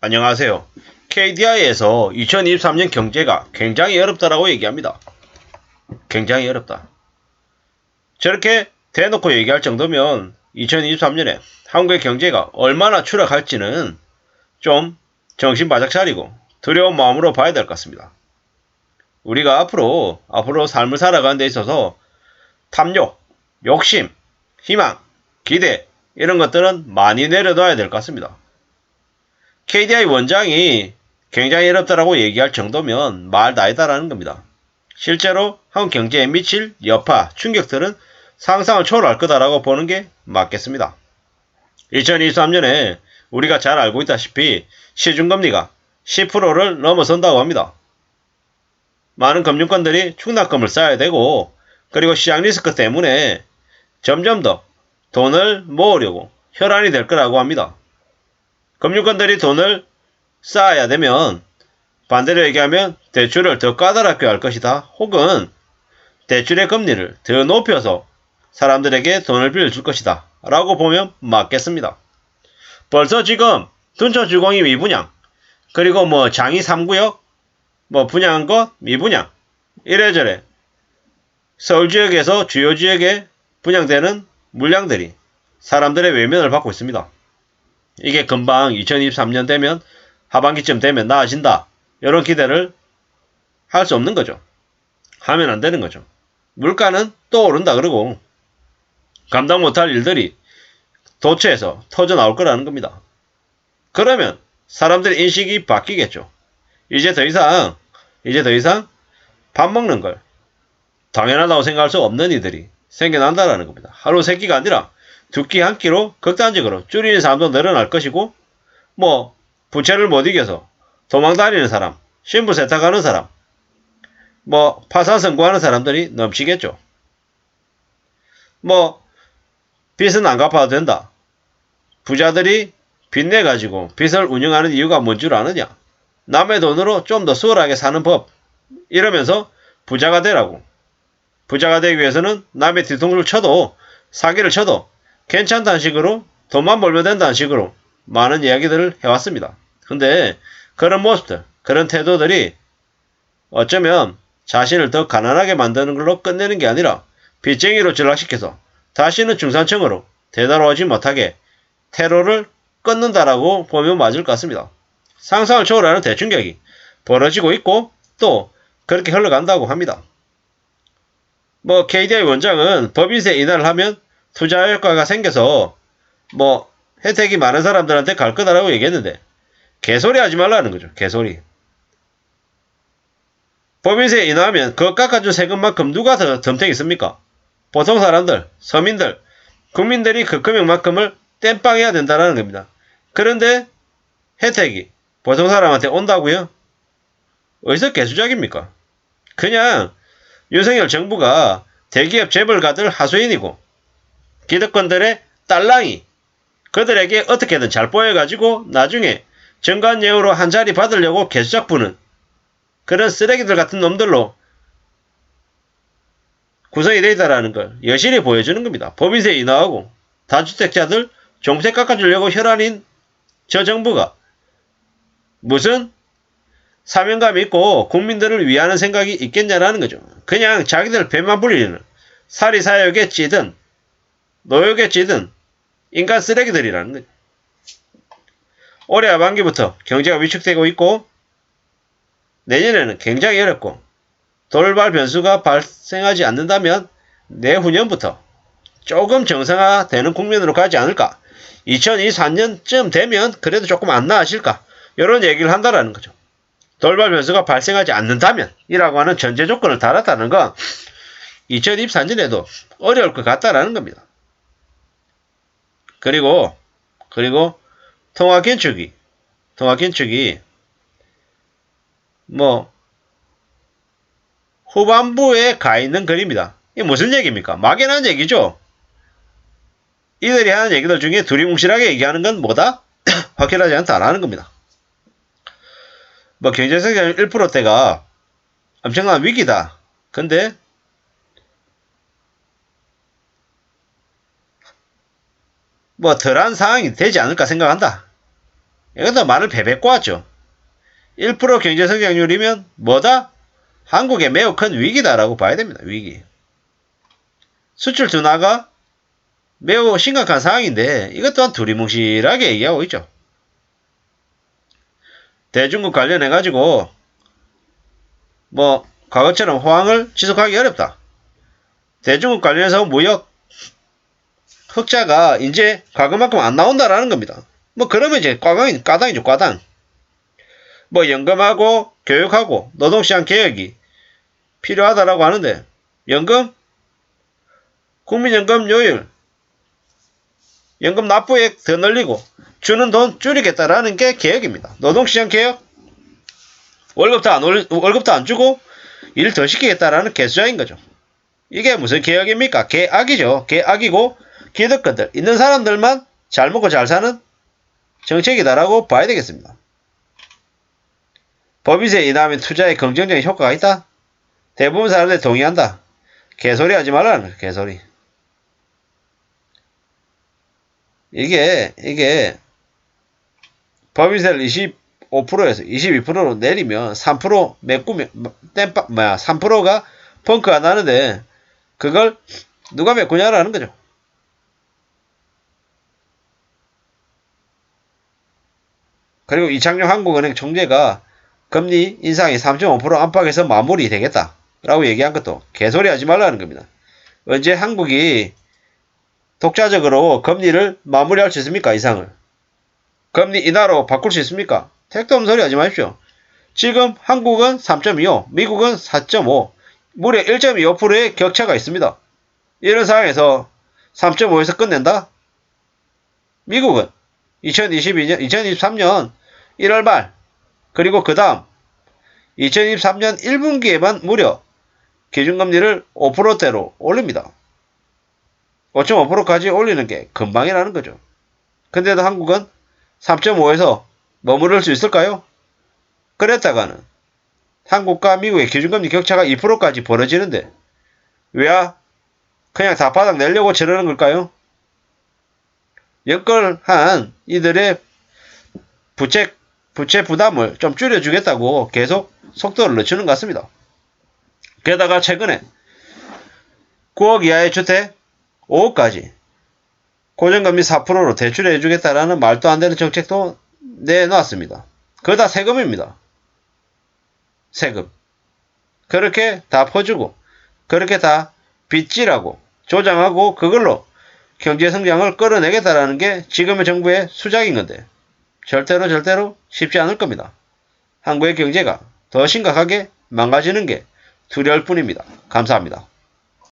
안녕하세요. KDI에서 2023년 경제가 굉장히 어렵다라고 얘기합니다. 굉장히 어렵다. 저렇게 대놓고 얘기할 정도면 2023년에 한국의 경제가 얼마나 추락할지는 좀 정신 바짝 차리고 두려운 마음으로 봐야 될 것 같습니다. 우리가 앞으로 삶을 살아가는 데 있어서 탐욕, 욕심, 희망, 기대 이런 것들은 많이 내려둬야 될 것 같습니다. KDI 원장이 굉장히 어렵다라고 얘기할 정도면 말 나이다라는 겁니다. 실제로 한국 경제에 미칠 여파, 충격들은 상상을 초월할 거다라고 보는 게 맞겠습니다. 2023년에 우리가 잘 알고 있다시피 시중금리가 10%를 넘어선다고 합니다. 많은 금융권들이 충납금을 쌓아야 되고 그리고 시장 리스크 때문에 점점 더 돈을 모으려고 혈안이 될 거라고 합니다. 금융권들이 돈을 쌓아야 되면 반대로 얘기하면 대출을 더 까다롭게 할 것이다. 혹은 대출의 금리를 더 높여서 사람들에게 돈을 빌려줄 것이다. 라고 보면 맞겠습니다. 벌써 지금 둔촌주공이 미분양, 그리고 장이 3구역, 분양한 것 미분양, 이래저래 서울 지역에서 주요 지역에 분양되는 물량들이 사람들의 외면을 받고 있습니다. 이게 금방 2023년 되면 하반기쯤 되면 나아진다. 이런 기대를 할 수 없는 거죠. 하면 안 되는 거죠. 물가는 또 오른다 그러고 감당 못할 일들이 도처에서 터져 나올 거라는 겁니다. 그러면 사람들의 인식이 바뀌겠죠. 이제 더 이상 밥 먹는 걸 당연하다고 생각할 수 없는 이들이 생겨난다라는 겁니다. 하루 세 끼가 아니라 두 끼 한 끼로 극단적으로 줄이는 사람도 늘어날 것이고 부채를 못 이겨서 도망다니는 사람, 신분 세탁하는 사람, 파산 선고하는 사람들이 넘치겠죠. 빚은 안 갚아도 된다. 부자들이 빚내가지고 빚을 운영하는 이유가 뭔 줄 아느냐? 남의 돈으로 좀 더 수월하게 사는 법. 이러면서 부자가 되라고. 부자가 되기 위해서는 남의 뒤통수를 쳐도 사기를 쳐도 괜찮다는 식으로 돈만 벌면 된다는 식으로 많은 이야기들을 해왔습니다. 근데 그런 모습들, 그런 태도들이 어쩌면 자신을 더 가난하게 만드는 걸로 끝내는 게 아니라 빚쟁이로 전락시켜서 다시는 중산층으로 되돌아오지 못하게 테러를 끊는다라고 보면 맞을 것 같습니다. 상상을 초월하는 대충격이 벌어지고 있고 또 그렇게 흘러간다고 합니다. KDI 원장은 법인세 인하를 하면 투자 효과가 생겨서 혜택이 많은 사람들한테 갈 거다라고 얘기했는데 개소리 하지 말라는 거죠. 개소리. 법인세 인하하면 그거 깎아준 세금만큼 누가 더 덤탱이 있습니까? 보통 사람들, 서민들, 국민들이 그 금액만큼을 땜빵해야 된다는 겁니다. 그런데 혜택이 보통 사람한테 온다고요? 어디서 개수작입니까? 그냥 윤석열 정부가 대기업 재벌가들 하수인이고 기득권들의 딸랑이 그들에게 어떻게든 잘 보여가지고 나중에 정관예우로 한 자리 받으려고 개수작 부는 그런 쓰레기들 같은 놈들로 구성이 되어 있다는 걸 여실히 보여주는 겁니다. 법인세 인하하고 다주택자들 종세 깎아주려고 혈안인 저 정부가 무슨 사명감 있고 국민들을 위하는 생각이 있겠냐라는 거죠. 그냥 자기들 배만 불리는 사리사욕에 찌든 노역에 찌든 인간 쓰레기들이라는 거죠. 올해 하반기부터 경제가 위축되고 있고 내년에는 굉장히 어렵고 돌발 변수가 발생하지 않는다면 내후년부터 조금 정상화되는 국면으로 가지 않을까. 2024년쯤 되면 그래도 조금 안 나아질까. 이런 얘기를 한다라는 거죠. 돌발 변수가 발생하지 않는다면 이라고 하는 전제 조건을 달았다는 건 2024년에도 어려울 것 같다라는 겁니다. 그리고 통화긴축이 후반부에 가 있는 글입니다. 이게 무슨 얘기입니까? 막연한 얘기죠. 이들이 하는 얘기들 중에 두리뭉실하게 얘기하는 건 뭐다? 확실하지 않다라는 겁니다. 경제 성장 1%대가 엄청난 위기다. 근데 덜한 상황이 되지 않을까 생각한다. 이것도 말을 베베 꼬았죠. 1% 경제 성장률이면 뭐다? 한국에 매우 큰 위기다라고 봐야 됩니다. 위기. 수출 둔화가 매우 심각한 상황인데 이것 또한 두리뭉실하게 얘기하고 있죠. 대중국 관련해가지고 뭐 과거처럼 호황을 지속하기 어렵다. 대중국 관련해서 무역 흑자가 이제 과거만큼 안 나온다라는 겁니다. 뭐 그러면 이제 과당이죠. 과당. 뭐 연금하고 교육하고 노동시장 개혁이 필요하다라고 하는데 연금? 국민연금 요율 연금 납부액 더 늘리고 주는 돈 줄이겠다라는 게 개혁입니다. 노동시장 개혁? 월급도 안 주고 일 더 시키겠다라는 개수작인 거죠. 이게 무슨 개혁입니까? 개악이죠. 개악이고 기득권들 있는 사람들만 잘 먹고 잘 사는 정책이다라고 봐야 되겠습니다. 법인세 인하하면 투자에 긍정적인 효과가 있다? 대부분 사람들이 동의한다. 개소리 하지 말라는 거예요. 개소리. 이게 법인세를 25%에서 22%로 내리면 3% 메꾸면 3%가 펑크가 나는데 그걸 누가 메꾸냐라는 거죠. 그리고 이창용 한국은행 총재가 금리 인상이 3.5% 안팎에서 마무리 되겠다 라고 얘기한 것도 개소리 하지 말라는 겁니다. 언제 한국이 독자적으로 금리를 마무리할 수 있습니까? 이상을. 금리 인하로 바꿀 수 있습니까? 택도 없는 소리 하지 마십시오. 지금 한국은 3.25, 미국은 4.5, 무려 1.25%의 격차가 있습니다. 이런 상황에서 3.5에서 끝낸다? 미국은 2023년 1월 말 그리고 그 다음 2023년 1분기에만 무려 기준금리를 5%대로 올립니다. 5.5%까지 올리는 게 금방이라는 거죠. 근데도 한국은 3.5에서 머무를 수 있을까요? 그랬다가는 한국과 미국의 기준금리 격차가 2%까지 벌어지는데 왜 그냥 다 바닥 내려고 저러는 걸까요? 역걸한 이들의 부채 부담을 좀 줄여주겠다고 계속 속도를 늦추는 것 같습니다. 게다가 최근에 9억 이하의 주택 5억까지 고정금리 4%로 대출해주겠다라는 말도 안 되는 정책도 내놨습니다. 그거 다 세금입니다. 세금. 그렇게 다 퍼주고 그렇게 다 빚지라고 조장하고 그걸로 경제성장을 끌어내겠다라는 게 지금의 정부의 수작인 건데 절대로 쉽지 않을 겁니다. 한국의 경제가 더 심각하게 망가지는 게 두려울 뿐입니다. 감사합니다.